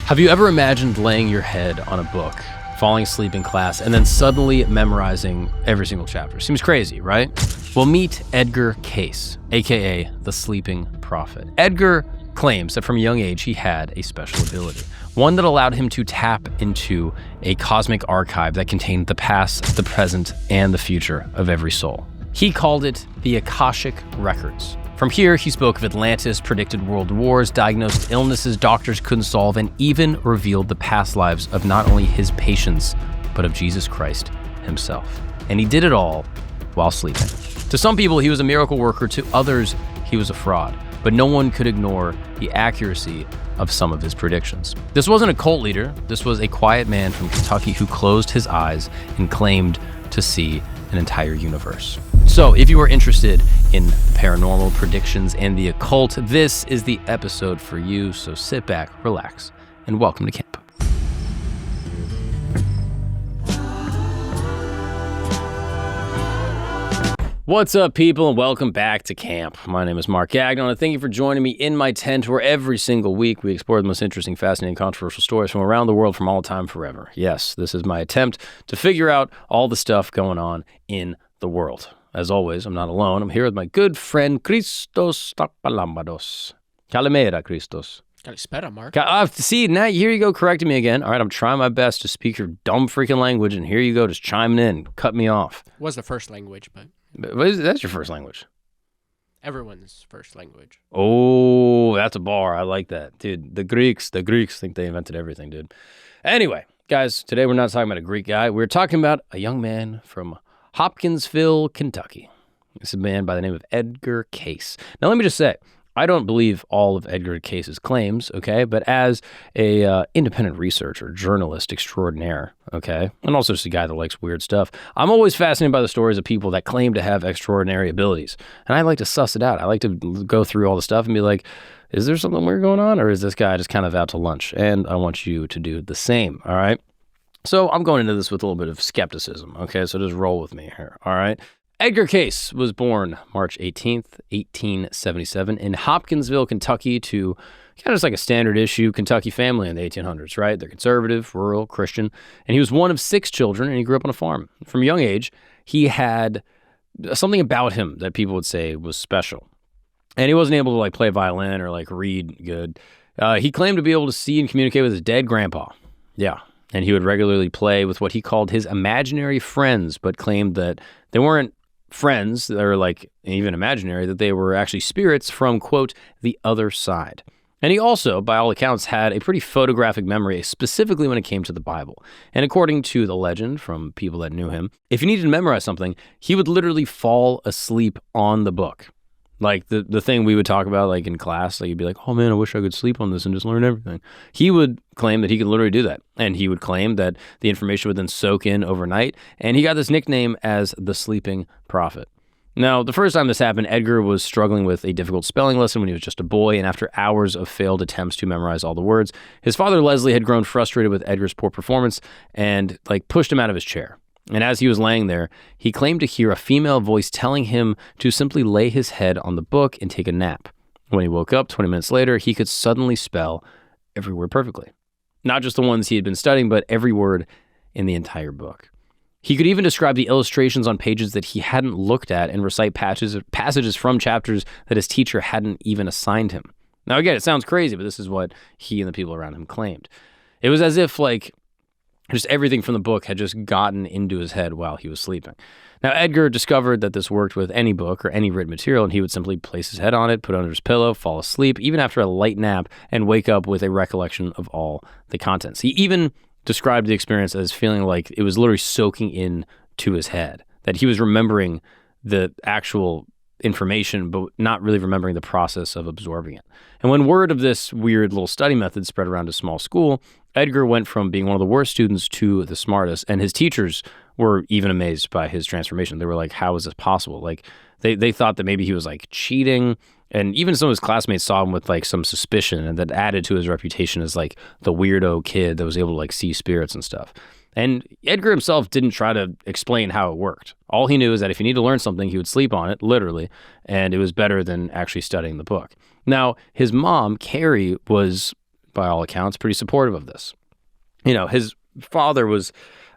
Have you ever imagined laying your head on a book, falling asleep in class, and then suddenly memorizing every single chapter? Seems crazy, right? Well, meet Edgar Cayce, aka the Sleeping Prophet. Edgar claims that from a young age he had a special ability, one that allowed him to tap into a cosmic archive that contained the past, the present, and the future of every soul. He called it the Akashic Records. From here, he spoke of Atlantis, predicted world wars, diagnosed illnesses doctors couldn't solve, and even revealed the past lives of not only his patients, but of Jesus Christ himself. And he did it all while sleeping. To some people, he was a miracle worker. To others, he was a fraud. But no one could ignore the accuracy of some of his predictions. This wasn't a cult leader. This was a quiet man from Kentucky who closed his eyes and claimed to see an entire universe. So if you are interested in paranormal predictions and the occult, this is the episode for you. So sit back, relax, and welcome to camp. What's up, people, and welcome back to camp. My name is Mark Gagnon, and thank you for joining me in my tent, where every single week we explore the most interesting, fascinating, controversial stories from around the world from all time forever. Yes, this is my attempt to figure out all the stuff going on in the world. As always, I'm not alone. I'm here with my good friend Christos Tapalambados. Kalimera, Christos. Kalispera, Mark. See, now here you go correcting me again. All right, I'm trying my best to speak your dumb freaking language, and here you go just chiming in, cut me off. Was the first language, but That's your first language. Everyone's first language. Oh, that's a bar. I like that. Dude, the Greeks think they invented everything, dude. Anyway, guys, today we're not talking about a Greek guy. We're talking about a young man from Hopkinsville, Kentucky. This is a man by the name of Edgar Cayce. Now, let me just say, I don't believe all of Edgar Cayce's claims, okay? But as a independent researcher, journalist extraordinaire, okay? And also just a guy that likes weird stuff, I'm always fascinated by the stories of people that claim to have extraordinary abilities. And I like to suss it out. I like to go through all the stuff and be like, is there something weird going on? Or is this guy just kind of out to lunch? And I want you to do the same, all right? So I'm going into this with a little bit of skepticism, okay? So just roll with me here, all right? Edgar Cayce was born March 18th, 1877 in Hopkinsville, Kentucky, to kind of just like a standard issue Kentucky family in the 1800s, right? They're conservative, rural, Christian, and he was one of 6 children, and he grew up on a farm. From a young age, he had something about him that people would say was special. And he wasn't able to like play violin or like read good. He claimed to be able to see and communicate with his dead grandpa. Yeah. And he would regularly play with what he called his imaginary friends, but claimed that they weren't friends that are like even imaginary, that they were actually spirits from, quote, the other side. And he also, by all accounts, had a pretty photographic memory, specifically when it came to the Bible. And according to the legend from people that knew him, if he needed to memorize something, he would literally fall asleep on the book. Like the thing we would talk about like in class, like you'd be like, oh man, I wish I could sleep on this and just learn everything. He would claim that he could literally do that. And he would claim that the information would then soak in overnight. And he got this nickname as the Sleeping Prophet. Now, the first time this happened, Edgar was struggling with a difficult spelling lesson when he was just a boy. And after hours of failed attempts to memorize all the words, his father, Leslie, had grown frustrated with Edgar's poor performance and like pushed him out of his chair. And as he was laying there, he claimed to hear a female voice telling him to simply lay his head on the book and take a nap. When he woke up 20 minutes later, he could suddenly spell every word perfectly. Not just the ones he had been studying, but every word in the entire book. He could even describe the illustrations on pages that he hadn't looked at and recite passages from chapters that his teacher hadn't even assigned him. Now again, it sounds crazy, but this is what he and the people around him claimed. It was as if like just everything from the book had just gotten into his head while he was sleeping. Now, Edgar discovered that this worked with any book or any written material, and he would simply place his head on it, put it under his pillow, fall asleep, even after a light nap, and wake up with a recollection of all the contents. He even described the experience as feeling like it was literally soaking in to his head, that he was remembering the actual information, but not really remembering the process of absorbing it. And when word of this weird little study method spread around his small school, Edgar went from being one of the worst students to the smartest, and his teachers were even amazed by his transformation. They were like, how is this possible? Like, they thought that maybe he was like cheating, and even some of his classmates saw him with like some suspicion, and that added to his reputation as like the weirdo kid that was able to like see spirits and stuff. And Edgar himself didn't try to explain how it worked. All he knew is that if he needed to learn something, he would sleep on it, literally, and it was better than actually studying the book. Now, his mom, Carrie, was by all accounts, pretty supportive of this. His father was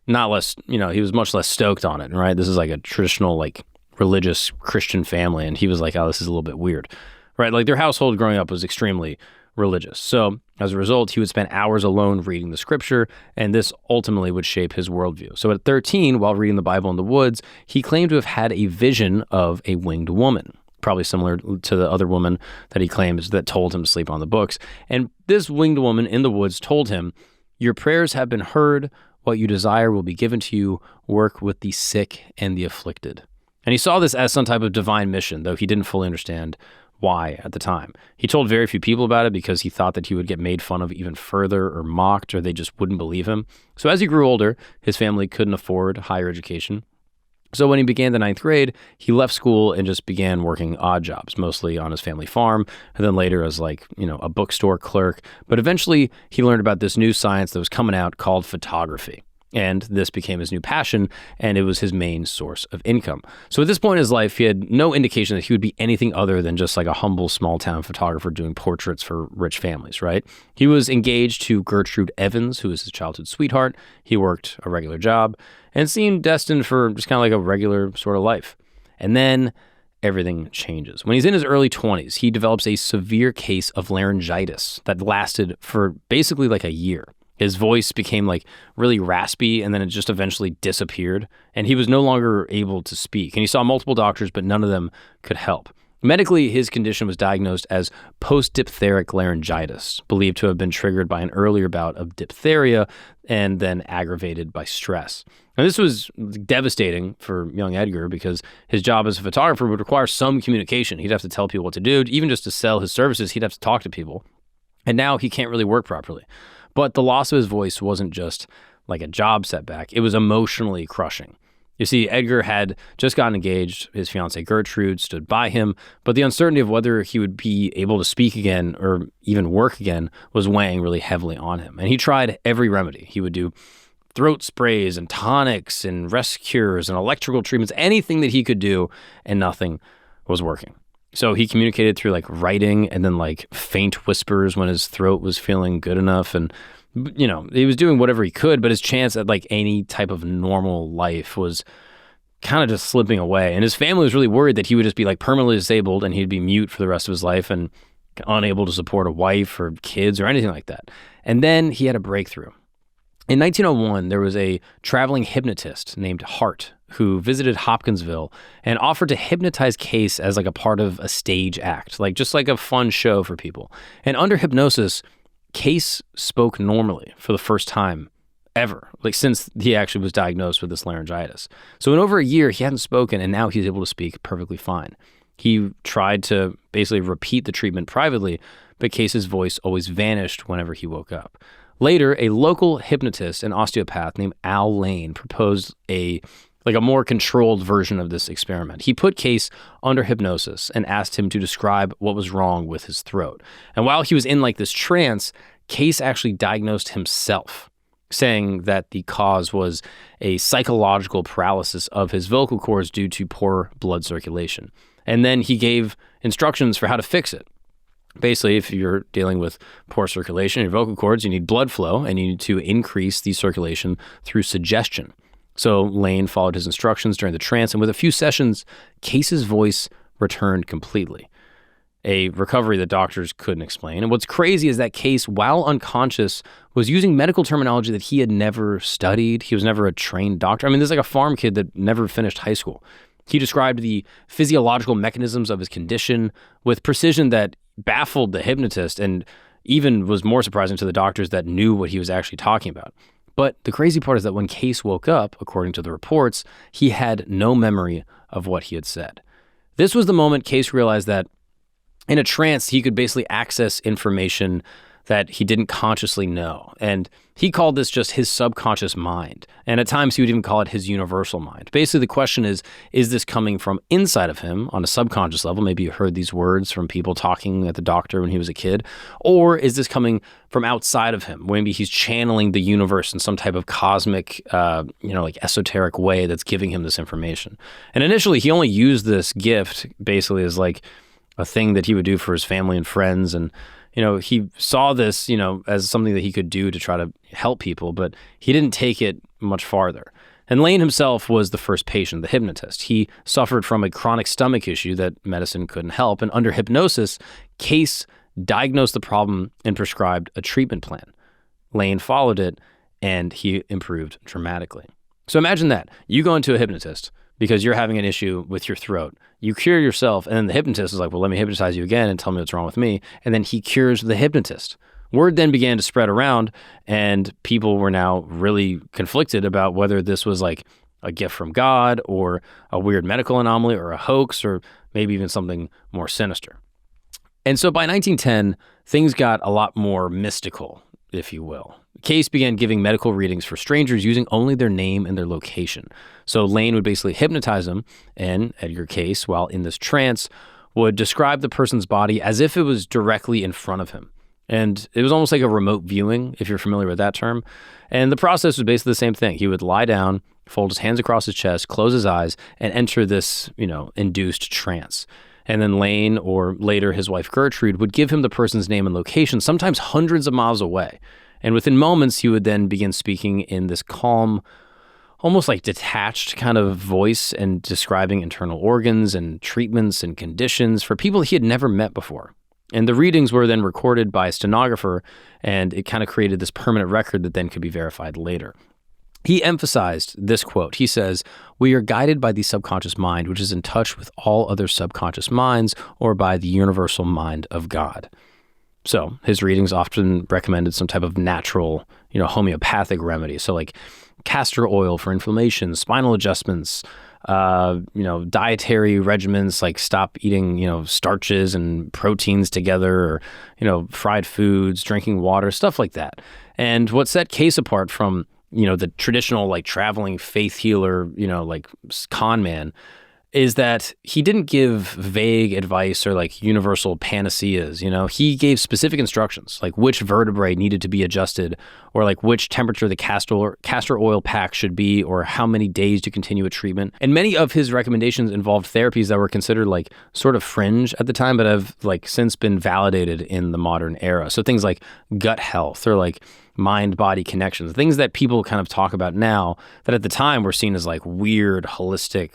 not less, he was much less stoked on it, right? This is like a traditional, like, religious Christian family, and he was like, oh, this is a little bit weird, right? Like, their household growing up was extremely religious. So as a result, he would spend hours alone reading the scripture, and this ultimately would shape his worldview. So at 13, while reading the Bible in the woods, he claimed to have had a vision of a winged woman, probably similar to the other woman that he claims that told him to sleep on the books. And this winged woman in the woods told him, your prayers have been heard. What you desire will be given to you. Work with the sick and the afflicted. And he saw this as some type of divine mission, though he didn't fully understand why at the time. He told very few people about it because he thought that he would get made fun of even further or mocked, or they just wouldn't believe him. So as he grew older, his family couldn't afford higher education. So when he began the 9th grade, he left school and just began working odd jobs, mostly on his family farm, and then later as a bookstore clerk. But eventually he learned about this new science that was coming out called photography. And this became his new passion, and it was his main source of income. So at this point in his life, he had no indication that he would be anything other than just like a humble small-town photographer doing portraits for rich families, right? He was engaged to Gertrude Evans, who was his childhood sweetheart. He worked a regular job and seemed destined for just kind of like a regular sort of life. And then everything changes. When he's in his early 20s, he develops a severe case of laryngitis that lasted for basically like a year. His voice became like really raspy, and then it just eventually disappeared, and he was no longer able to speak. And he saw multiple doctors, but none of them could help. Medically, his condition was diagnosed as post-diphtheric laryngitis, believed to have been triggered by an earlier bout of diphtheria and then aggravated by stress. And this was devastating for young Edgar because his job as a photographer would require some communication. He'd have to tell people what to do. Even just to sell his services, he'd have to talk to people. And now he can't really work properly. But the loss of his voice wasn't just like a job setback. It was emotionally crushing. You see, Edgar had just gotten engaged. His fiancée Gertrude stood by him, but the uncertainty of whether he would be able to speak again or even work again was weighing really heavily on him. And he tried every remedy. He would do throat sprays and tonics and rest cures and electrical treatments, anything that he could do, and nothing was working. So he communicated through like writing and then like faint whispers when his throat was feeling good enough. And, he was doing whatever he could, but his chance at like any type of normal life was kind of just slipping away. And his family was really worried that he would just be like permanently disabled and he'd be mute for the rest of his life and unable to support a wife or kids or anything like that. And then he had a breakthrough. In 1901, there was a traveling hypnotist named Hart who visited Hopkinsville and offered to hypnotize Cayce as like a part of a stage act, like just like a fun show for people. And under hypnosis, Cayce spoke normally for the first time ever, like since he actually was diagnosed with this laryngitis. So in over a year, he hadn't spoken, and now he's able to speak perfectly fine. He tried to basically repeat the treatment privately, but Cayce's voice always vanished whenever he woke up. Later, a local hypnotist and osteopath named Al Lane proposed a more controlled version of this experiment. He put Cayce under hypnosis and asked him to describe what was wrong with his throat. And while he was in like this trance, Cayce actually diagnosed himself, saying that the cause was a psychological paralysis of his vocal cords due to poor blood circulation. And then he gave instructions for how to fix it. Basically, if you're dealing with poor circulation in your vocal cords, you need blood flow, and you need to increase the circulation through suggestion. So Lane followed his instructions during the trance, and with a few sessions, Cayce's voice returned completely, a recovery that doctors couldn't explain. And what's crazy is that Cayce, while unconscious, was using medical terminology that he had never studied. He was never a trained doctor. I mean, this is like a farm kid that never finished high school. He described the physiological mechanisms of his condition with precision that baffled the hypnotist and even was more surprising to the doctors that knew what he was actually talking about. But the crazy part is that when Cayce woke up, according to the reports, he had no memory of what he had said. This was the moment Cayce realized that in a trance, he could basically access information that he didn't consciously know. And he called this just his subconscious mind. And at times he would even call it his universal mind. Basically, the question is this coming from inside of him on a subconscious level? Maybe you heard these words from people talking at the doctor when he was a kid. Or is this coming from outside of him? Maybe he's channeling the universe in some type of cosmic, like esoteric way that's giving him this information. And initially, he only used this gift basically as like a thing that he would do for his family and friends. And he saw this, as something that he could do to try to help people, but he didn't take it much farther. And Lane himself was the first patient, the hypnotist. He suffered from a chronic stomach issue that medicine couldn't help. And under hypnosis, Cayce diagnosed the problem and prescribed a treatment plan. Lane followed it, and he improved dramatically. So imagine that. You go into a hypnotist because you're having an issue with your throat. You cure yourself, and then the hypnotist is like, well, let me hypnotize you again and tell me what's wrong with me. And then he cures the hypnotist. Word then began to spread around, and people were now really conflicted about whether this was like a gift from God or a weird medical anomaly or a hoax or maybe even something more sinister. And so by 1910, things got a lot more mystical, if you will. Cayce began giving medical readings for strangers using only their name and their location. So Lane would basically hypnotize him, and Edgar Cayce, while in this trance, would describe the person's body as if it was directly in front of him. And it was almost like a remote viewing, if you're familiar with that term. And the process was basically the same thing. He would lie down, fold his hands across his chest, close his eyes, and enter this, induced trance. And then Lane, or later his wife Gertrude, would give him the person's name and location, sometimes hundreds of miles away. And within moments, he would then begin speaking in this calm, almost like detached kind of voice and describing internal organs and treatments and conditions for people he had never met before. And the readings were then recorded by a stenographer, and it kind of created this permanent record that then could be verified later. He emphasized this quote. He says, "We are guided by the subconscious mind, which is in touch with all other subconscious minds, or by the universal mind of God." So his readings often recommended some type of natural, homeopathic remedy. So like castor oil for inflammation, spinal adjustments, dietary regimens, like stop eating, starches and proteins together, or, fried foods, drinking water, stuff like that. And what set Cayce apart from, the traditional, like traveling faith healer, like con man, is that he didn't give vague advice or like universal panaceas. He gave specific instructions, like which vertebrae needed to be adjusted, or like which temperature the castor oil pack should be, or how many days to continue a treatment. And many of his recommendations involved therapies that were considered like sort of fringe at the time, but have like since been validated in the modern era. So things like gut health, or like mind-body connections, things that people kind of talk about now that at the time were seen as like weird, holistic,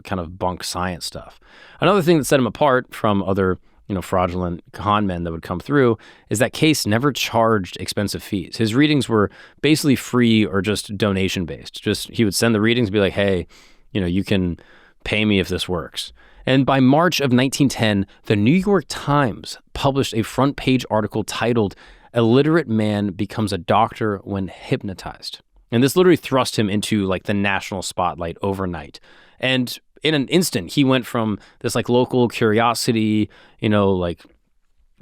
kind of bunk science stuff. Another thing that set him apart from other, fraudulent con men that would come through is that Cayce never charged expensive fees. His readings were basically free or just donation-based. Just he would send the readings and be like, hey, you can pay me if this works. And by March of 1910, the New York Times published a front-page article titled "Illiterate Man Becomes a Doctor When Hypnotized." And this literally thrust him into like the national spotlight overnight. And in an instant, he went from this like local curiosity, like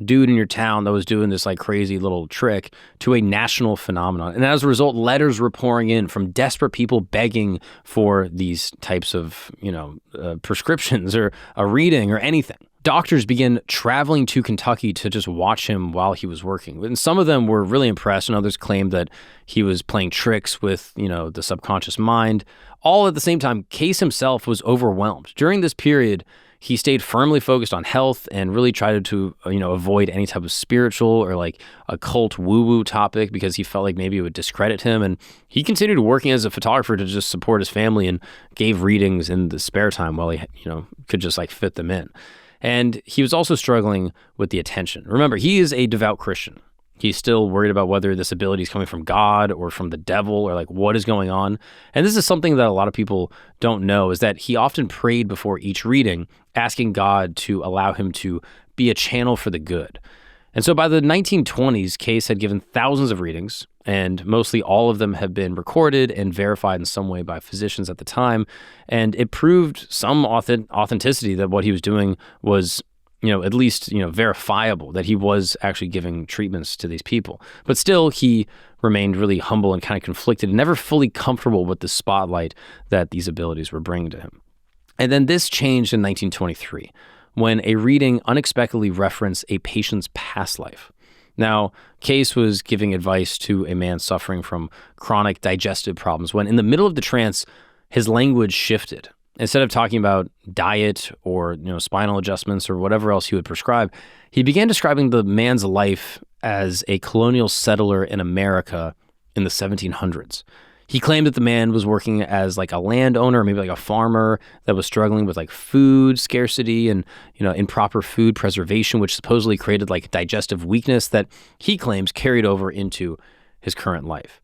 dude in your town that was doing this like crazy little trick to a national phenomenon. And as a result, letters were pouring in from desperate people begging for these types of, prescriptions or a reading or anything. Doctors began traveling to Kentucky to just watch him while he was working. And some of them were really impressed, and others claimed that he was playing tricks with, the subconscious mind. All at the same time, Cayce himself was overwhelmed. During this period, he stayed firmly focused on health and really tried to, avoid any type of spiritual or like occult woo-woo topic because he felt like maybe it would discredit him. And he continued working as a photographer to just support his family and gave readings in the spare time while he, could just like fit them in. And he was also struggling with the attention. Remember, he is a devout Christian. He's still worried about whether this ability is coming from God or from the devil or like what is going on. And this is something that a lot of people don't know, is that he often prayed before each reading, asking God to allow him to be a channel for the good. And so by the 1920s, Cayce had given thousands of readings, and mostly all of them have been recorded and verified in some way by physicians at the time. And it proved some authenticity that what he was doing was, at least, verifiable, that he was actually giving treatments to these people. But still, he remained really humble and kind of conflicted and never fully comfortable with the spotlight that these abilities were bringing to him. And then this changed in 1923. When a reading unexpectedly referenced a patient's past life. Now, Cayce was giving advice to a man suffering from chronic digestive problems when in the middle of the trance, his language shifted. instead of talking about diet or spinal adjustments or whatever else he would prescribe, he began describing the man's life as a colonial settler in America in the 1700s. He claimed that the man was working as like a landowner, maybe like a farmer that was struggling with like food scarcity and, improper food preservation, which supposedly created like digestive weakness that he claims carried over into his current life.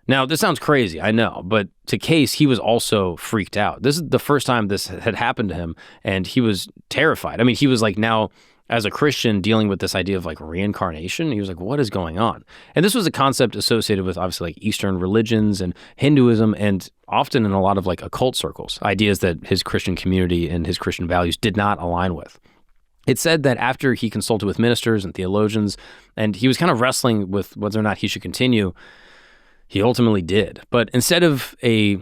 Now, this sounds crazy, I know, but to Cayce, he was also freaked out. This is the first time this had happened to him, and he was terrified. I mean, he was like now, as a Christian, dealing with this idea of like reincarnation. He was like, what is going on? And this was a concept associated with obviously like Eastern religions and Hinduism, and often in a lot of like occult circles, ideas that his Christian community and his Christian values did not align with. It said that after he consulted with ministers and theologians, and he was kind of wrestling with whether or not he should continue, he ultimately did. But instead of a,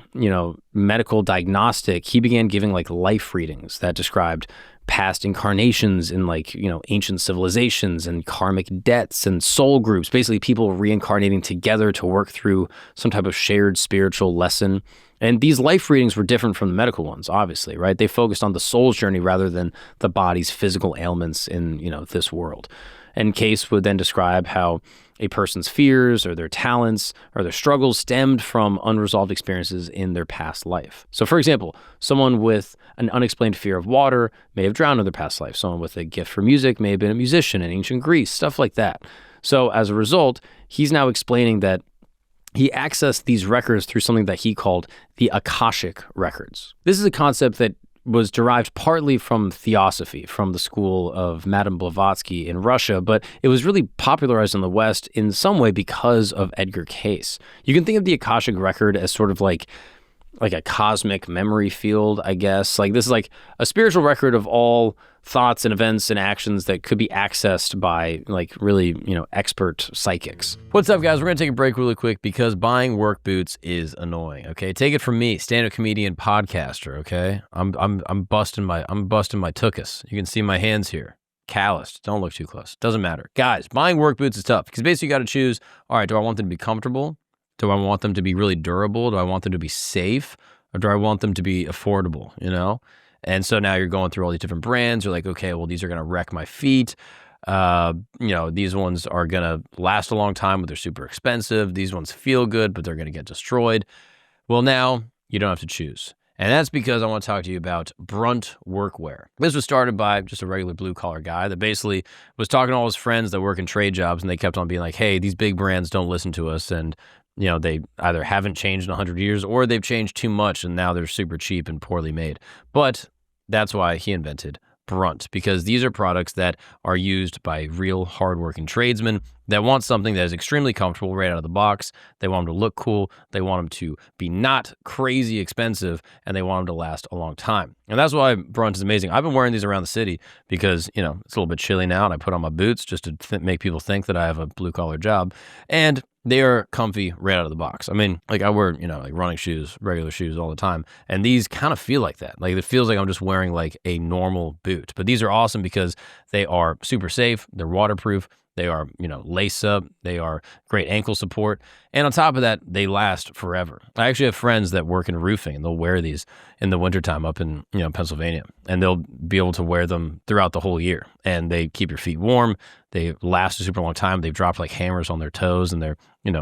medical diagnostic, he began giving like life readings that described past incarnations in like, ancient civilizations and karmic debts and soul groups, basically people reincarnating together to work through some type of shared spiritual lesson. And these life readings were different from the medical ones, obviously, right? They focused on the soul's journey rather than the body's physical ailments in, this world. And Cayce would then describe how a person's fears or their talents or their struggles stemmed from unresolved experiences in their past life. So for example, someone with an unexplained fear of water may have drowned in their past life. Someone with a gift for music may have been a musician in ancient Greece, stuff like that. So as a result, he's now explaining that he accessed these records through something that he called the Akashic Records. This is a concept that was derived partly from theosophy, from the school of Madame Blavatsky in Russia, but it was really popularized in the West in some way because of Edgar Cayce. You can think of the Akashic Record as sort of like a cosmic memory field, I guess. Like this is like a spiritual record of all thoughts and events and actions that could be accessed by like really, expert psychics. What's up, guys? We're gonna take a break really quick because buying work boots is annoying. Okay, take it from me, stand-up comedian, podcaster. Okay, I'm busting my tuchus. You can see my hands here. Calloused. Don't look too close. Doesn't matter, guys. Buying work boots is tough because basically you got to choose. All right, do I want them to be comfortable? Do I want them to be really durable? Do I want them to be safe? Or do I want them to be affordable, And so now you're going through all these different brands. You're like, okay, well, these are going to wreck my feet. These ones are going to last a long time, but they're super expensive. These ones feel good, but they're going to get destroyed. Well, now you don't have to choose. And that's because I want to talk to you about Brunt Workwear. This was started by just a regular blue-collar guy that basically was talking to all his friends that work in trade jobs, and they kept on being like, hey, these big brands don't listen to us, and they either haven't changed in 100 years or they've changed too much and now they're super cheap and poorly made. But that's why he invented Brunt, because these are products that are used by real hardworking tradesmen that want something that is extremely comfortable right out of the box. They want them to look cool. They want them to be not crazy expensive, and they want them to last a long time. And that's why Brunt is amazing. I've been wearing these around the city because, it's a little bit chilly now, and I put on my boots just to make people think that I have a blue-collar job. And they are comfy right out of the box. I mean, like I wear, like running shoes, regular shoes all the time. And these kind of feel like that. Like it feels like I'm just wearing like a normal boot. But these are awesome because they are super safe. They're waterproof. They are, lace up. They are great ankle support. And on top of that, they last forever. I actually have friends that work in roofing, and they'll wear these in the wintertime up in, Pennsylvania. And they'll be able to wear them throughout the whole year. And they keep your feet warm. They last a super long time. They've dropped like hammers on their toes, and they're,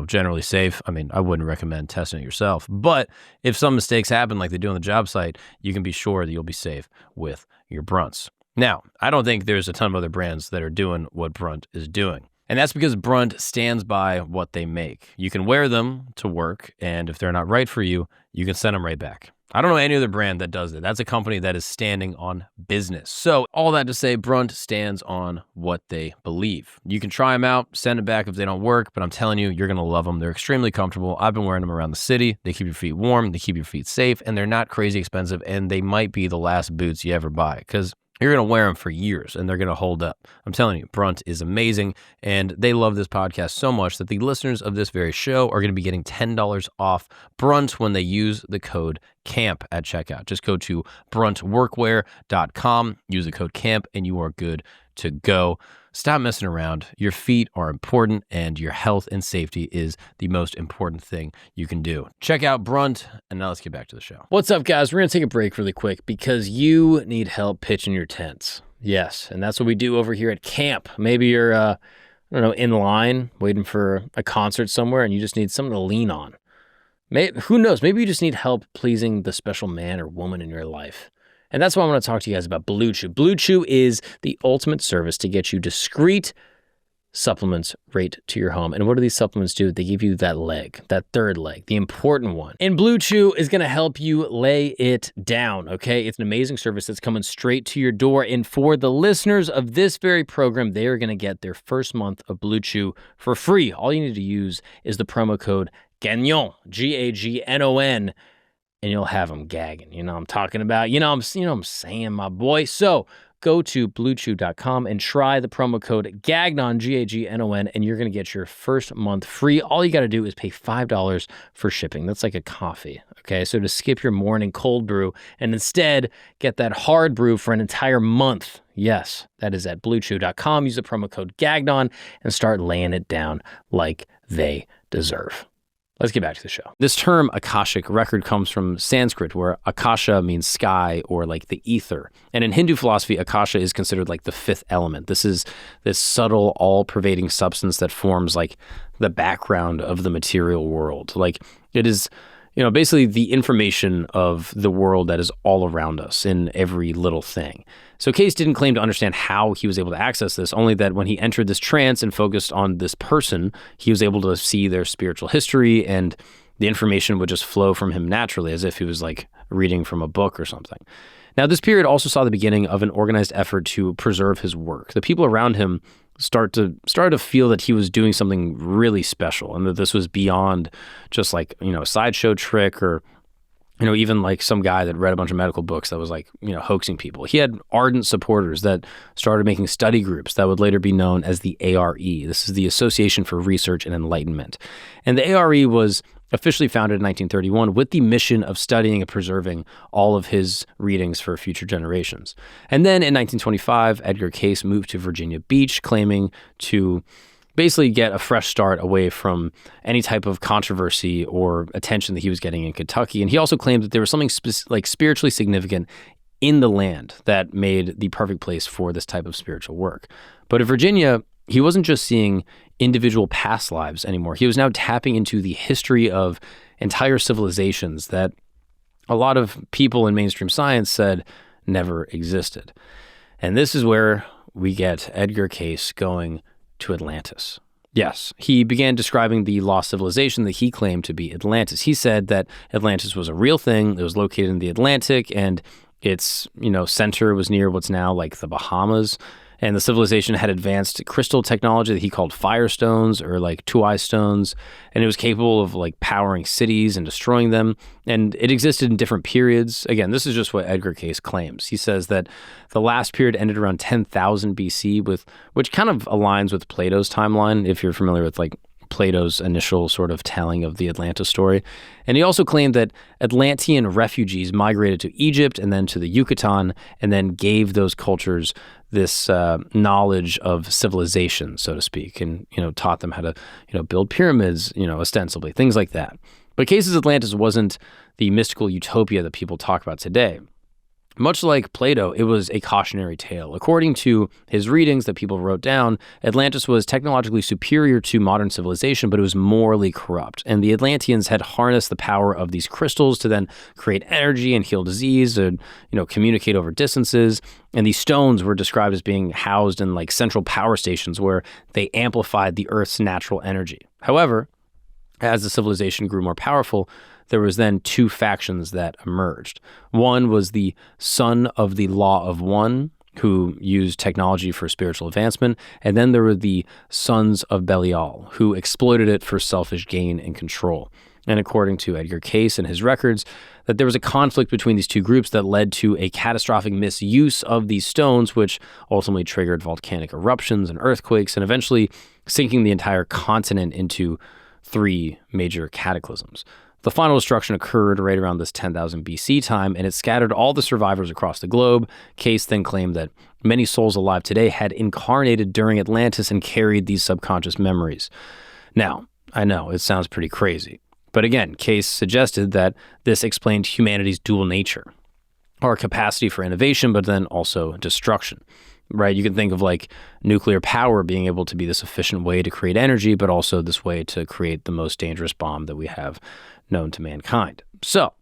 generally safe. I mean, I wouldn't recommend testing it yourself. But if some mistakes happen like they do on the job site, you can be sure that you'll be safe with your Brunts. Now, I don't think there's a ton of other brands that are doing what Brunt is doing. And that's because Brunt stands by what they make. You can wear them to work, and if they're not right for you, you can send them right back. I don't know any other brand that does that. That's a company that is standing on business. So all that to say, Brunt stands on what they believe. You can try them out, send them back if they don't work, but I'm telling you, you're going to love them. They're extremely comfortable. I've been wearing them around the city. They keep your feet warm. They keep your feet safe, and they're not crazy expensive, and they might be the last boots you ever buy because you're going to wear them for years, and they're going to hold up. I'm telling you, Brunt is amazing, and they love this podcast so much that the listeners of this very show are going to be getting $10 off Brunt when they use the code CAMP at checkout. Just go to bruntworkwear.com, use the code CAMP, and you are good to go. Stop messing around. Your feet are important, and your health and safety is the most important thing you can do. Check out Brunt, and now let's get back to the show. What's up, guys? We're going to take a break really quick because you need help pitching your tents. Yes, and that's what we do over here at camp. Maybe you're, in line waiting for a concert somewhere, and you just need something to lean on. Who knows? Maybe you just need help pleasing the special man or woman in your life. And that's why I want to talk to you guys about Blue Chew. Blue Chew is the ultimate service to get you discreet supplements right to your home. And what do these supplements do? They give you that leg, that third leg, the important one. And Blue Chew is going to help you lay it down, okay? It's an amazing service that's coming straight to your door. And for the listeners of this very program, they are going to get their first month of Blue Chew for free. All you need to use is the promo code GAGNON, Gagnon, and you'll have them gagging. You know what I'm talking about? You know what I'm saying, my boy. So go to bluechew.com and try the promo code GAGNON, Gagnon, and you're going to get your first month free. All you got to do is pay $5 for shipping. That's like a coffee, okay? So to skip your morning cold brew and instead get that hard brew for an entire month. Yes, that is at bluechew.com. Use the promo code GAGNON and start laying it down like they deserve. Let's get back to the show. This term Akashic record comes from Sanskrit, where Akasha means sky or like the ether. And in Hindu philosophy, Akasha is considered like the fifth element. This is this subtle, all-pervading substance that forms like the background of the material world. Like it is, basically the information of the world that is all around us in every little thing. So Cayce didn't claim to understand how he was able to access this, only that when he entered this trance and focused on this person, he was able to see their spiritual history, and the information would just flow from him naturally, as if he was like reading from a book or something. Now, this period also saw the beginning of an organized effort to preserve his work. The people around him started to feel that he was doing something really special, and that this was beyond just like, a sideshow trick or even like some guy that read a bunch of medical books that was like, hoaxing people. He had ardent supporters that started making study groups that would later be known as the ARE. This is the Association for Research and Enlightenment. And the ARE was officially founded in 1931 with the mission of studying and preserving all of his readings for future generations. And then in 1925, Edgar Cayce moved to Virginia Beach, claiming to basically get a fresh start away from any type of controversy or attention that he was getting in Kentucky. And he also claimed that there was something spiritually significant in the land that made the perfect place for this type of spiritual work. But in Virginia, he wasn't just seeing individual past lives anymore. He was now tapping into the history of entire civilizations that a lot of people in mainstream science said never existed. And this is where we get Edgar Cayce going to Atlantis. Yes, he began describing the lost civilization that he claimed to be Atlantis. He said that Atlantis was a real thing. It was located in the Atlantic, and its, center was near what's now like the Bahamas. And the civilization had advanced crystal technology that he called firestones or like two-eye stones. And it was capable of like powering cities and destroying them. And it existed in different periods. Again, this is just what Edgar Cayce claims. He says that the last period ended around 10,000 BC, which kind of aligns with Plato's timeline, if you're familiar with like Plato's initial sort of telling of the Atlantis story. And he also claimed that Atlantean refugees migrated to Egypt and then to the Yucatan and then gave those cultures this knowledge of civilization, so to speak, and, taught them how to, build pyramids, ostensibly, things like that. But Cayce's Atlantis wasn't the mystical utopia that people talk about today. Much like Plato, it was a cautionary tale. According to his readings that people wrote down, Atlantis was technologically superior to modern civilization, but it was morally corrupt. And the Atlanteans had harnessed the power of these crystals to then create energy and heal disease and, communicate over distances. And these stones were described as being housed in like central power stations where they amplified the Earth's natural energy. However, as the civilization grew more powerful, there was then two factions that emerged. One was the son of the Law of One, who used technology for spiritual advancement, and then there were the sons of Belial, who exploited it for selfish gain and control. And according to Edgar Cayce and his records, that there was a conflict between these two groups that led to a catastrophic misuse of these stones, which ultimately triggered volcanic eruptions and earthquakes, and eventually sinking the entire continent into 3 major cataclysms. The final destruction occurred right around this 10,000 BC time, and it scattered all the survivors across the globe. Cayce then claimed that many souls alive today had incarnated during Atlantis and carried these subconscious memories. Now, I know it sounds pretty crazy, but again, Cayce suggested that this explained humanity's dual nature, our capacity for innovation, but then also destruction. Right? You can think of like nuclear power being able to be this efficient way to create energy, but also this way to create the most dangerous bomb that we have known to mankind. So,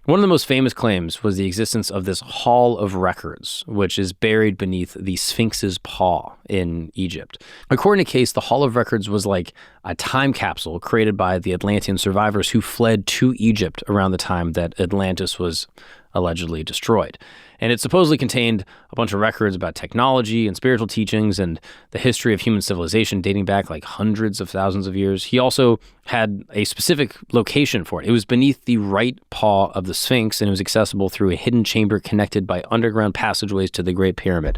one of the most famous claims was the existence of this Hall of Records, which is buried beneath the Sphinx's paw in Egypt. According to Cayce, the Hall of Records was like a time capsule created by the Atlantean survivors who fled to Egypt around the time that Atlantis was allegedly destroyed. And it supposedly contained a bunch of records about technology and spiritual teachings and the history of human civilization dating back like hundreds of thousands of years. He also had a specific location for it. It was beneath the right paw of the Sphinx, and it was accessible through a hidden chamber connected by underground passageways to the Great Pyramid.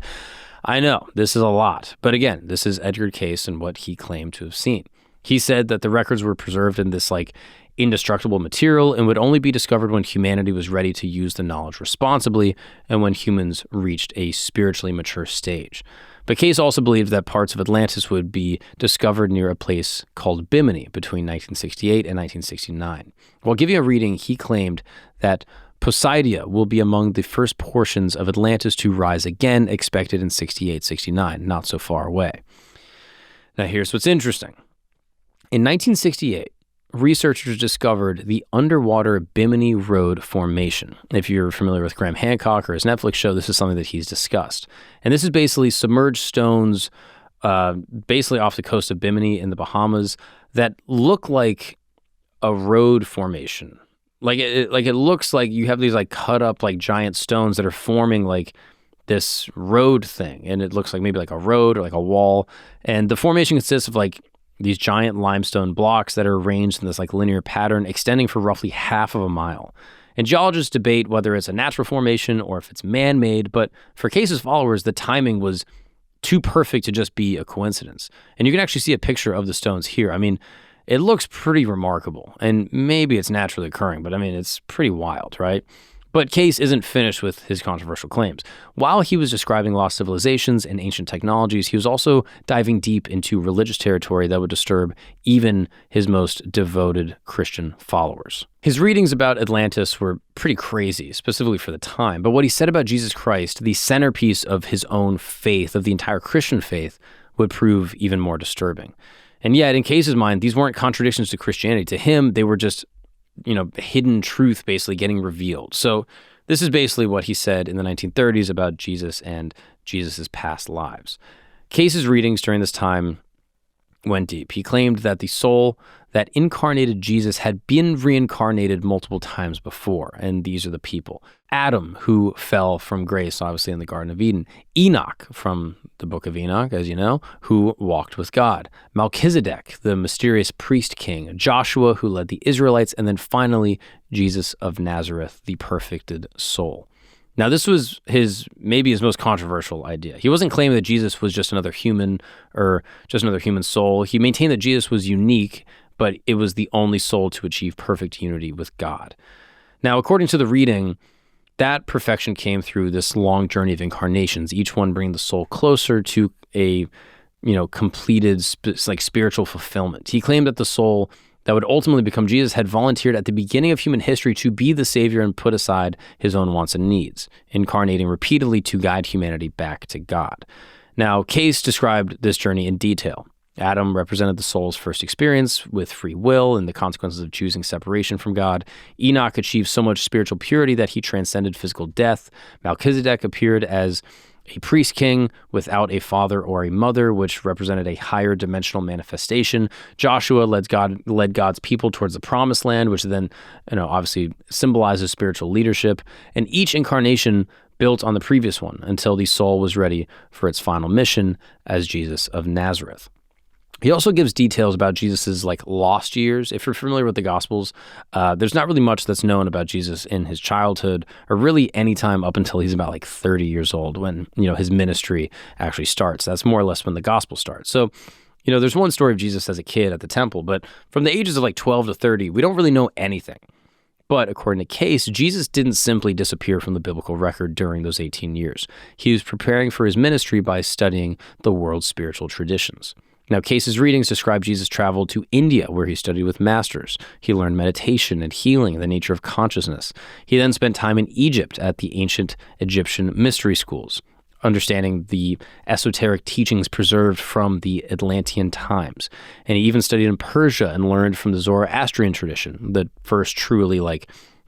I know, this is a lot, but again, this is Edgar Cayce and what he claimed to have seen. He said that the records were preserved in this like indestructible material and would only be discovered when humanity was ready to use the knowledge responsibly and when humans reached a spiritually mature stage. But Cayce also believed that parts of Atlantis would be discovered near a place called Bimini between 1968 and 1969. While giving a reading, he claimed that Poseidia will be among the first portions of Atlantis to rise again, expected in 68-69, not so far away. Now here's what's interesting. In 1968, researchers discovered the underwater Bimini Road Formation. If you're familiar with Graham Hancock or his Netflix show, this is something that he's discussed. And this is basically submerged stones, basically off the coast of Bimini in the Bahamas, that look like a road formation. Like it looks like you have these like cut up like giant stones that are forming like this road thing. And it looks like maybe like a road or like a wall. And the formation consists of like these giant limestone blocks that are arranged in this like linear pattern extending for roughly half of a mile. And geologists debate whether it's a natural formation or if it's man-made, but for Cayce's followers, the timing was too perfect to just be a coincidence. And you can actually see a picture of the stones here. I mean, it looks pretty remarkable, and maybe it's naturally occurring, but I mean, it's pretty wild, right? But Cayce isn't finished with his controversial claims. While he was describing lost civilizations and ancient technologies, he was also diving deep into religious territory that would disturb even his most devoted Christian followers. His readings about Atlantis were pretty crazy, specifically for the time, but what he said about Jesus Christ, the centerpiece of his own faith, of the entire Christian faith, would prove even more disturbing. And yet, in Cayce's mind, these weren't contradictions to Christianity. To him, they were just hidden truth basically getting revealed. So this is basically what he said in the 1930s about Jesus and Jesus's past lives. Cayce's readings during this time went deep. He claimed that the soul that incarnated Jesus had been reincarnated multiple times before, and these are the people. Adam, who fell from grace, obviously, in the Garden of Eden. Enoch, from the book of Enoch, as you know, who walked with God. Melchizedek, the mysterious priest king. Joshua, who led the Israelites. And then finally, Jesus of Nazareth, the perfected soul. Now, this was maybe his most controversial idea. He wasn't claiming that Jesus was just another human or just another human soul. He maintained that Jesus was unique, but it was the only soul to achieve perfect unity with God. Now, according to the reading, that perfection came through this long journey of incarnations, each one bringing the soul closer to a, completed spiritual fulfillment. He claimed that the soul that would ultimately become Jesus had volunteered at the beginning of human history to be the savior and put aside his own wants and needs, incarnating repeatedly to guide humanity back to God. Now, Cayce described this journey in detail. Adam represented the soul's first experience with free will and the consequences of choosing separation from God. Enoch achieved so much spiritual purity that he transcended physical death. Melchizedek appeared as a priest king without a father or a mother, which represented a higher dimensional manifestation. Joshua led God's people towards the promised land, which then, obviously symbolizes spiritual leadership. And each incarnation built on the previous one until the soul was ready for its final mission as Jesus of Nazareth. He also gives details about Jesus's lost years. If you're familiar with the Gospels, there's not really much that's known about Jesus in his childhood or really any time up until he's about 30 years old when, his ministry actually starts. That's more or less when the Gospel starts. So There's one story of Jesus as a kid at the temple, but from the ages of like 12 to 30, we don't really know anything. But according to Cayce, Jesus didn't simply disappear from the biblical record during those 18 years. He was preparing for his ministry by studying the world's spiritual traditions. Now, Cayce's readings describe Jesus traveled to India, where he studied with masters. He learned meditation and healing and the nature of consciousness. He then spent time in Egypt at the ancient Egyptian mystery schools, understanding the esoteric teachings preserved from the Atlantean times. And he even studied in Persia and learned from the Zoroastrian tradition, the first truly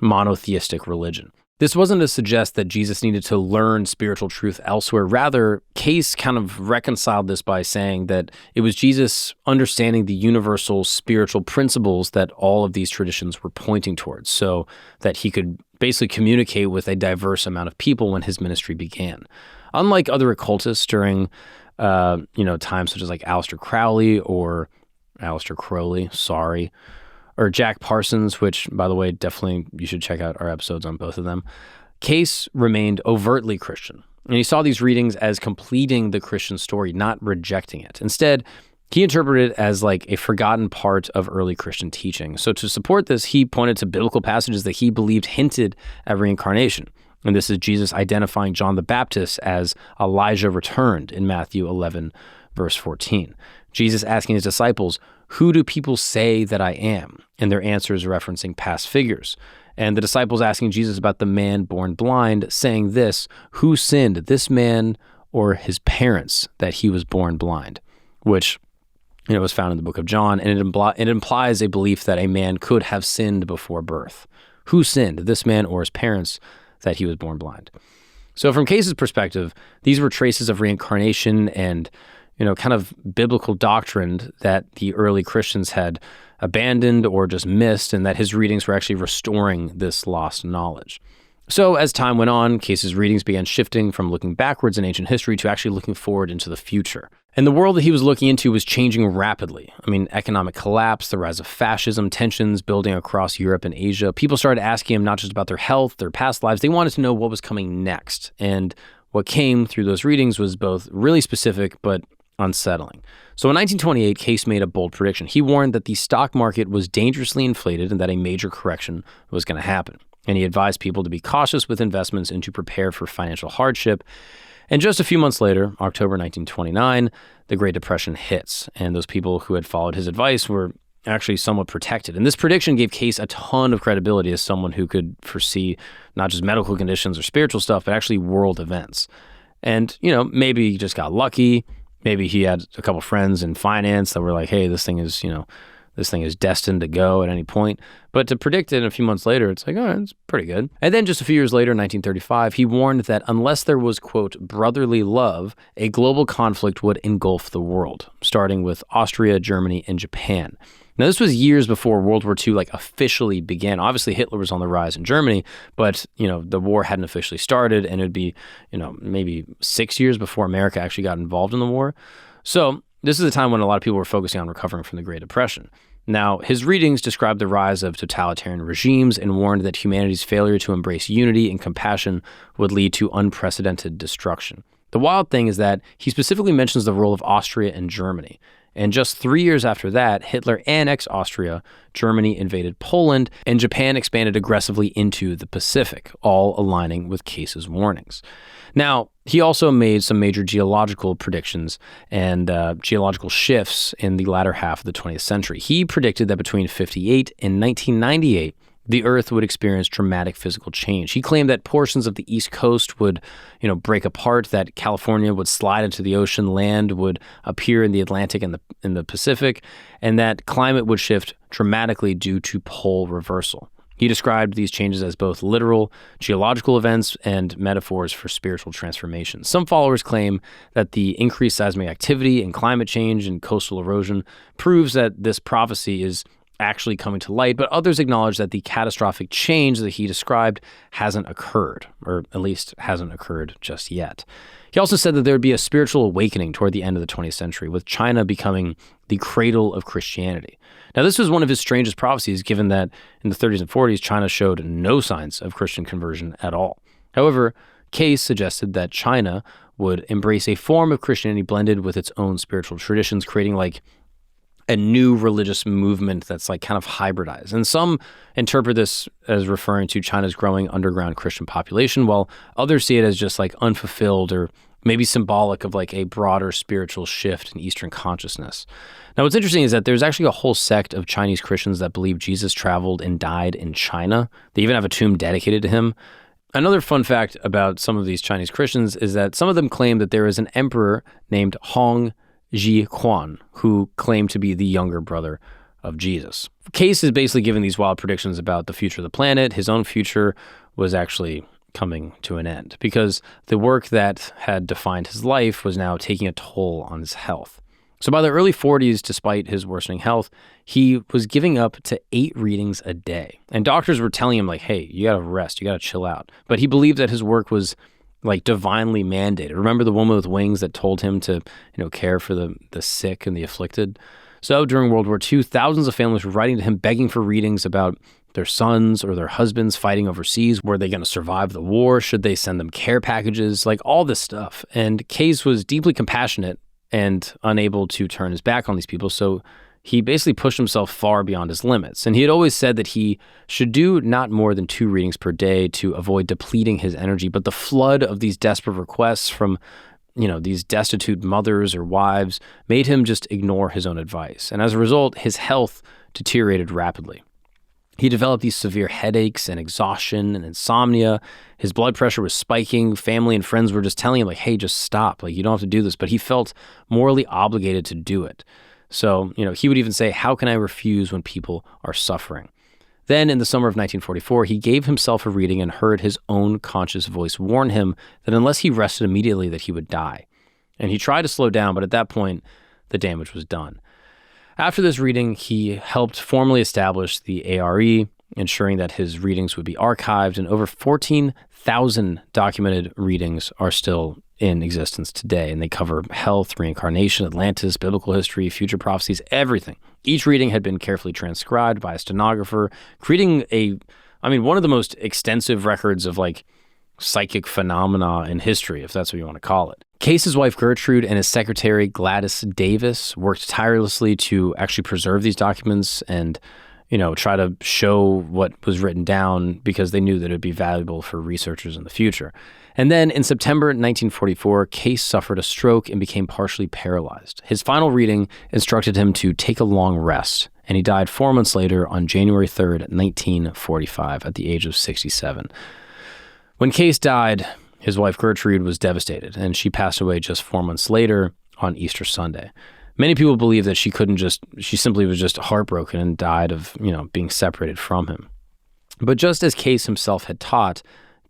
monotheistic religion. This wasn't to suggest that Jesus needed to learn spiritual truth elsewhere. Rather, Cayce kind of reconciled this by saying that it was Jesus understanding the universal spiritual principles that all of these traditions were pointing towards, so that he could basically communicate with a diverse amount of people when his ministry began. Unlike other occultists during, times such as like Aleister Crowley, or Jack Parsons, which, by the way, definitely you should check out our episodes on both of them, Cayce remained overtly Christian. And he saw these readings as completing the Christian story, not rejecting it. Instead, he interpreted it as like a forgotten part of early Christian teaching. So to support this, he pointed to biblical passages that he believed hinted at reincarnation. And this is Jesus identifying John the Baptist as Elijah returned in Matthew 11, verse 14. Jesus asking his disciples, "Who do people say that I am?" And their answers referencing past figures. And the disciples asking Jesus about the man born blind, saying this, "Who sinned, this man or his parents, that he was born blind?" Which, was found in the book of John, and it implies a belief that a man could have sinned before birth. Who sinned, this man or his parents, that he was born blind? So from Cayce's perspective, these were traces of reincarnation and, kind of biblical doctrine that the early Christians had abandoned or just missed, and that his readings were actually restoring this lost knowledge. So as time went on, Cayce's readings began shifting from looking backwards in ancient history to actually looking forward into the future. And the world that he was looking into was changing rapidly. Economic collapse, the rise of fascism, tensions building across Europe and Asia. People started asking him not just about their health, their past lives. They wanted to know what was coming next. And what came through those readings was both really specific but unsettling. So in 1928, Cayce made a bold prediction. He warned that the stock market was dangerously inflated and that a major correction was going to happen. And he advised people to be cautious with investments and to prepare for financial hardship. And just a few months later, October 1929, the Great Depression hits. And those people who had followed his advice were actually somewhat protected. And this prediction gave Cayce a ton of credibility as someone who could foresee not just medical conditions or spiritual stuff, but actually world events. And, maybe he just got lucky. Maybe he had a couple friends in finance that were like, hey, this thing is destined to go at any point. But to predict it a few months later, it's like, oh, it's pretty good. And then just a few years later, in 1935, he warned that unless there was, quote, brotherly love, a global conflict would engulf the world, starting with Austria, Germany, and Japan. Now, this was years before World War II officially began. Obviously, Hitler was on the rise in Germany, but, the war hadn't officially started, and it'd be, maybe 6 years before America actually got involved in the war. So this is a time when a lot of people were focusing on recovering from the Great Depression. Now, his readings described the rise of totalitarian regimes and warned that humanity's failure to embrace unity and compassion would lead to unprecedented destruction. The wild thing is that he specifically mentions the role of Austria and Germany. And just 3 years after that, Hitler annexed Austria, Germany invaded Poland, and Japan expanded aggressively into the Pacific, all aligning with Cayce's warnings. Now, he also made some major geological predictions and geological shifts in the latter half of the 20th century. He predicted that between 1958 and 1998, the Earth would experience dramatic physical change. He claimed that portions of the East Coast would, break apart, that California would slide into the ocean, land would appear in the Atlantic and in the Pacific, and that climate would shift dramatically due to pole reversal. He described these changes as both literal geological events and metaphors for spiritual transformation. Some followers claim that the increased seismic activity and climate change and coastal erosion proves that this prophecy is actually coming to light, but others acknowledge that the catastrophic change that he described hasn't occurred, or at least hasn't occurred just yet. He also said that there would be a spiritual awakening toward the end of the 20th century, with China becoming the cradle of Christianity. Now, this was one of his strangest prophecies, given that in the 30s and 40s, China showed no signs of Christian conversion at all. However, Cayce suggested that China would embrace a form of Christianity blended with its own spiritual traditions, creating like a new religious movement that's like kind of hybridized. And some interpret this as referring to China's growing underground Christian population, while others see it as just like unfulfilled or maybe symbolic of like a broader spiritual shift in Eastern consciousness. Now, what's interesting is that there's actually a whole sect of Chinese Christians that believe Jesus traveled and died in China. They even have a tomb dedicated to him. Another fun fact about some of these Chinese Christians is that some of them claim that there is an emperor named Hong Ji Quan who claimed to be the younger brother of Jesus. Cayce is basically giving these wild predictions about the future of the planet. His own future was actually coming to an end because the work that had defined his life was now taking a toll on his health. So by the early 40s, despite his worsening health, he was giving up to 8 readings a day. And doctors were telling him like, hey, you gotta rest, you gotta chill out. But he believed that his work was like divinely mandated. Remember the woman with wings that told him to, care for the sick and the afflicted? So during World War II, thousands of families were writing to him begging for readings about their sons or their husbands fighting overseas. Were they going to survive the war? Should they send them care packages? Like all this stuff. And Cayce was deeply compassionate and unable to turn his back on these people. So he basically pushed himself far beyond his limits. And he had always said that he should do not more than 2 readings per day to avoid depleting his energy. But the flood of these desperate requests from these destitute mothers or wives made him just ignore his own advice. And as a result, his health deteriorated rapidly. He developed these severe headaches and exhaustion and insomnia. His blood pressure was spiking. Family and friends were just telling him, like, hey, just stop. Like, you don't have to do this. But he felt morally obligated to do it. So, he would even say, how can I refuse when people are suffering? Then in the summer of 1944, he gave himself a reading and heard his own conscious voice warn him that unless he rested immediately that he would die. And he tried to slow down, but at that point, the damage was done. After this reading, he helped formally establish the ARE, ensuring that his readings would be archived, and over 14,000 documented readings are still in existence today, and they cover health, reincarnation, Atlantis, biblical history, future prophecies, everything. Each reading had been carefully transcribed by a stenographer, creating one of the most extensive records of like psychic phenomena in history, if that's what you want to call it. Cayce's wife Gertrude and his secretary Gladys Davis worked tirelessly to actually preserve these documents and, try to show what was written down because they knew that it would be valuable for researchers in the future. And then in September 1944, Cayce suffered a stroke and became partially paralyzed. His final reading instructed him to take a long rest, and he died 4 months later on January 3rd, 1945, at the age of 67. When Cayce died, his wife Gertrude was devastated, and she passed away just 4 months later on Easter Sunday. Many people believe that she simply was just heartbroken and died of, being separated from him. But just as Cayce himself had taught,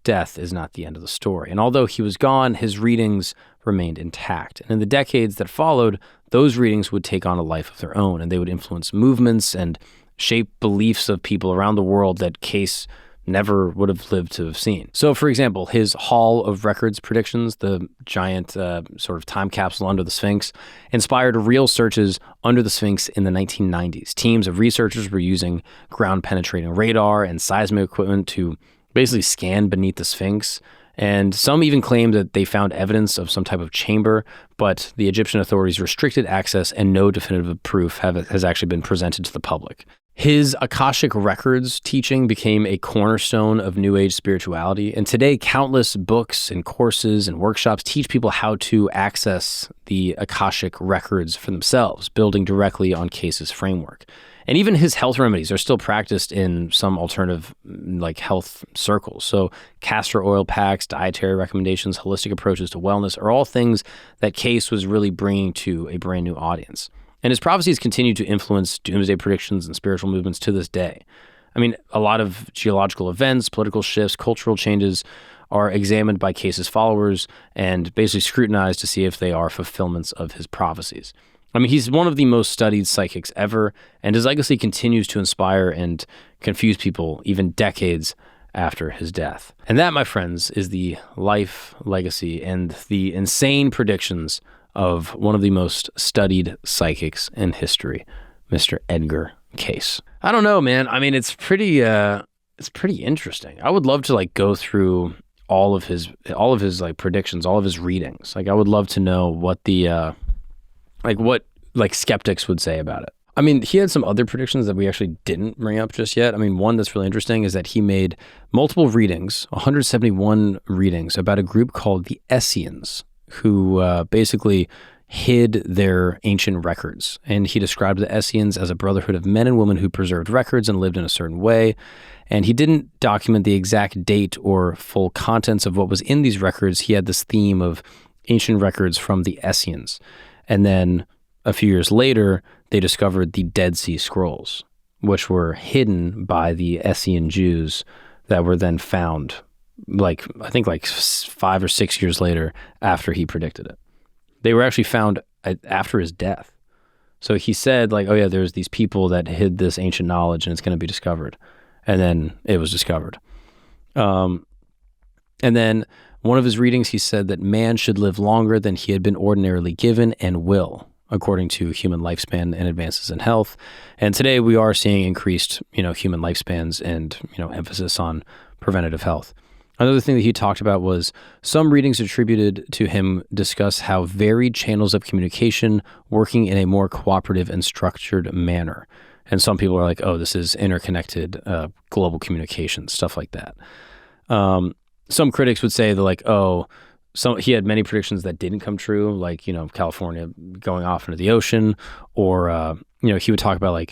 death is not the end of the story. And although he was gone, his readings remained intact. And in the decades that followed, those readings would take on a life of their own, and they would influence movements and shape beliefs of people around the world that Cayce never would have lived to have seen. So, for example, his Hall of Records predictions, the giant sort of time capsule under the Sphinx, inspired real searches under the Sphinx in the 1990s. Teams of researchers were using ground-penetrating radar and seismic equipment to basically scan beneath the Sphinx. And some even claimed that they found evidence of some type of chamber, but the Egyptian authorities restricted access and no definitive proof has actually been presented to the public. His Akashic Records teaching became a cornerstone of New Age spirituality, and today countless books and courses and workshops teach people how to access the Akashic Records for themselves, building directly on Cayce's framework. And even his health remedies are still practiced in some alternative health circles. So castor oil packs, dietary recommendations, holistic approaches to wellness are all things that Cayce was really bringing to a brand new audience. And his prophecies continue to influence doomsday predictions and spiritual movements to this day. A lot of geological events, political shifts, cultural changes are examined by Cayce's followers and basically scrutinized to see if they are fulfillments of his prophecies. He's one of the most studied psychics ever, and his legacy continues to inspire and confuse people even decades after his death. And that, my friends, is the life, legacy, and the insane predictions of one of the most studied psychics in history, Mr. Edgar Cayce. I don't know, man. It's pretty interesting. I would love to go through all of his like predictions, all of his readings. Like I would love to know what the what skeptics would say about it. I mean, he had some other predictions that we actually didn't bring up just yet. I mean, one that's really interesting is that he made multiple readings, 171 readings, about a group called the Essenes, who basically hid their ancient records. And he described the Essenes as a brotherhood of men and women who preserved records and lived in a certain way. And he didn't document the exact date or full contents of what was in these records. He had this theme of ancient records from the Essenes. And then a few years later, they discovered the Dead Sea Scrolls, which were hidden by the Essene Jews that were then found, I think 5 or 6 years later after he predicted it. They were actually found after his death. So he said, oh yeah, there's these people that hid this ancient knowledge and it's going to be discovered. And then it was discovered. And then one of his readings, he said that man should live longer than he had been ordinarily given and will, according to human lifespan and advances in health. And today we are seeing increased, human lifespans and, emphasis on preventative health. Another thing that he talked about was some readings attributed to him discuss how varied channels of communication working in a more cooperative and structured manner. And some people are like, oh, this is interconnected global communication, stuff like that. Some critics would say that he had many predictions that didn't come true, like, California going off into the ocean, or, he would talk about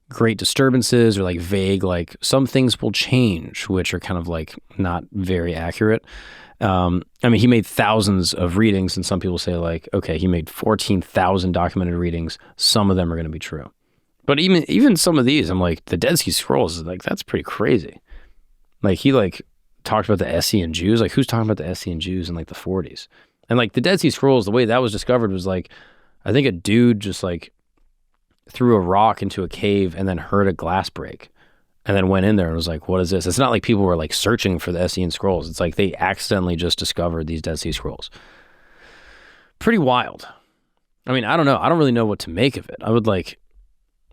great disturbances or vague, some things will change, which are kind of not very accurate. He made thousands of readings, and some people say okay, he made 14,000 documented readings. Some of them are going to be true. But even some of these, I'm the Dead Sea Scrolls is that's pretty crazy. He talked about the Essene Jews. Who's talking about the Essene Jews in the 40s? And the Dead Sea Scrolls, the way that was discovered was I think a dude just threw a rock into a cave and then heard a glass break and then went in there and was what is this? It's not people were searching for the Essene Scrolls. It's they accidentally just discovered these Dead Sea Scrolls. Pretty wild. I don't know. I don't really know what to make of it. I would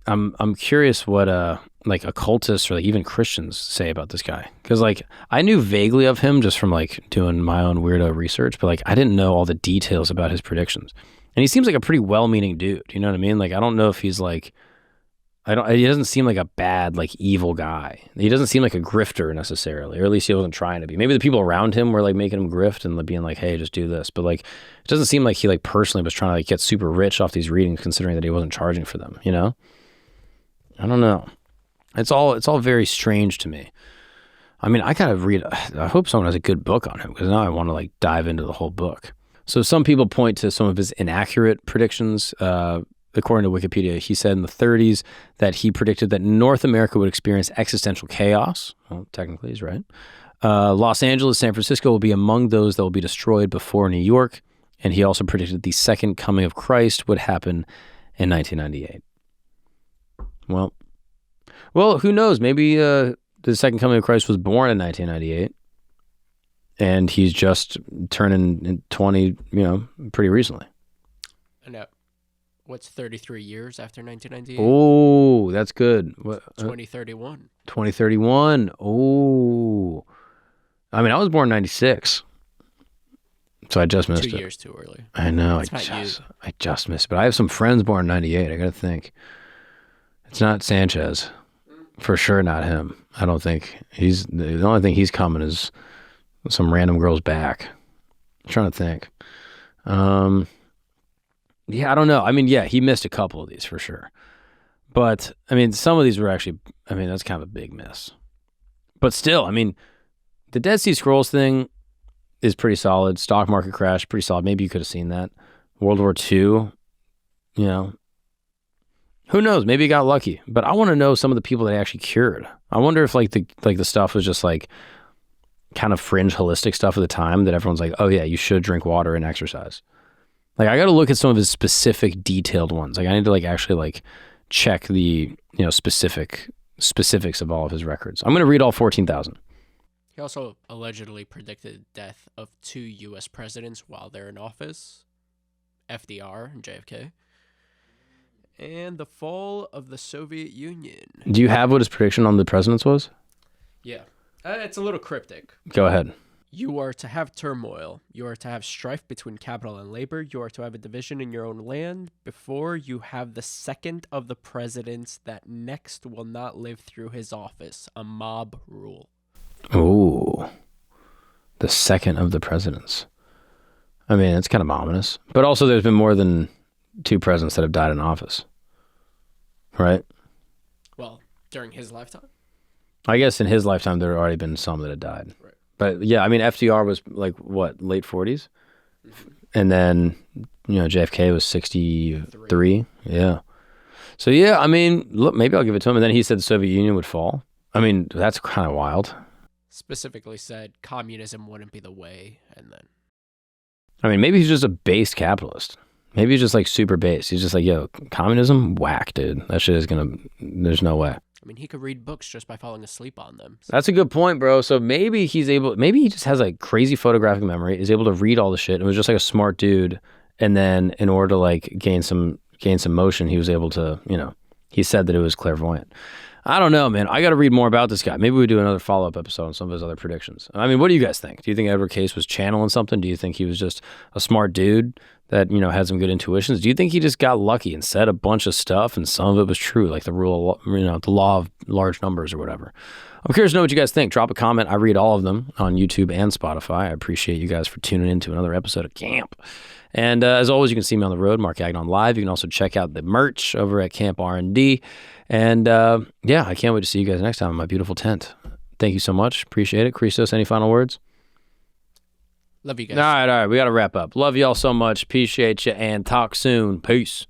I'm curious what occultists or even Christians say about this guy, because I knew vaguely of him just from doing my own weirdo research, but I didn't know all the details about his predictions. And he seems like a pretty well-meaning dude. You know what I mean? I don't know if he's he doesn't seem like a bad evil guy. He doesn't seem like a grifter necessarily, or at least he wasn't trying to be. Maybe the people around him were making him grift and being hey, just do this. But it doesn't seem like he personally was trying to get super rich off these readings, considering that he wasn't charging for them. I don't know. It's all very strange to me. I gotta read. I hope someone has a good book on him, because now I want to dive into the whole book. So some people point to some of his inaccurate predictions. According to Wikipedia, he said in the 30s that he predicted that North America would experience existential chaos. Well, technically he's right. Los Angeles, San Francisco will be among those that will be destroyed before New York. And he also predicted the second coming of Christ would happen in 1998. Well, who knows? Maybe the second coming of Christ was born in 1998. And he's just turning 20, pretty recently. And what's 33 years after 1998? Oh, that's good. 2031. 2031. Oh. I was born in 96. So I just missed it. 2 years too early. I know. That's I just missed it. But I have some friends born in 98. I got to think. It's not Sanchez. For sure not him. I don't think. The only thing he's coming is some random girl's back. I'm trying to think. Yeah, I don't know. Yeah, he missed a couple of these for sure. But, some of these were actually, that's kind of a big miss. But still, the Dead Sea Scrolls thing is pretty solid. Stock market crash, pretty solid. Maybe you could have seen that. World War II, who knows? Maybe he got lucky. But I want to know some of the people that he actually cured. I wonder if the stuff was just kind of fringe holistic stuff at the time that everyone's oh yeah, you should drink water and exercise. I got to look at some of his specific detailed ones. I need to actually check the specifics of all of his records. I'm going to read all 14,000. He also allegedly predicted death of 2 U.S. presidents while they're in office, FDR and JFK, and the fall of the Soviet Union. Do you have what his prediction on the presidents was? Yeah. It's a little cryptic. Go ahead. You are to have turmoil. You are to have strife between capital and labor. You are to have a division in your own land before you have the second of the presidents that next will not live through his office. A mob rule. Ooh. The second of the presidents. I mean, it's kind of ominous. But also there's been more than 2 presidents that have died in office. Right? Well, during his lifetime? I guess in his lifetime there had already been some that had died. Right. But yeah, I mean, FDR was like, what, late 40s? Mm-hmm. And then, JFK was 63. Yeah. So yeah, I mean, look, maybe I'll give it to him. And then he said the Soviet Union would fall. I mean, that's kind of wild. Specifically said communism wouldn't be the way, and then... I mean, maybe he's just a based capitalist. Maybe he's just like super based. He's just like, yo, communism? Whack, dude. That shit is there's no way. I mean, he could read books just by falling asleep on them. So. That's a good point, bro. So maybe he just has like crazy photographic memory, is able to read all the shit, and was just like a smart dude. And then in order to like gain some motion, he was able to, he said that it was clairvoyant. I don't know, man. I got to read more about this guy. Maybe we do another follow-up episode on some of his other predictions. I mean, what do you guys think? Do you think Edgar Cayce was channeling something? Do you think he was just a smart dude that, had some good intuitions? Do you think he just got lucky and said a bunch of stuff and some of it was true, like the rule of, the law of large numbers or whatever? I'm curious to know what you guys think. Drop a comment. I read all of them on YouTube and Spotify. I appreciate you guys for tuning in to another episode of Camp. And as always, you can see me on the road, Mark Agnon Live. You can also check out the merch over at Camp R&D. And yeah, I can't wait to see you guys next time in my beautiful tent. Thank you so much. Appreciate it. Christos, any final words? Love you guys. All right. We got to wrap up. Love y'all so much. Appreciate you and talk soon. Peace.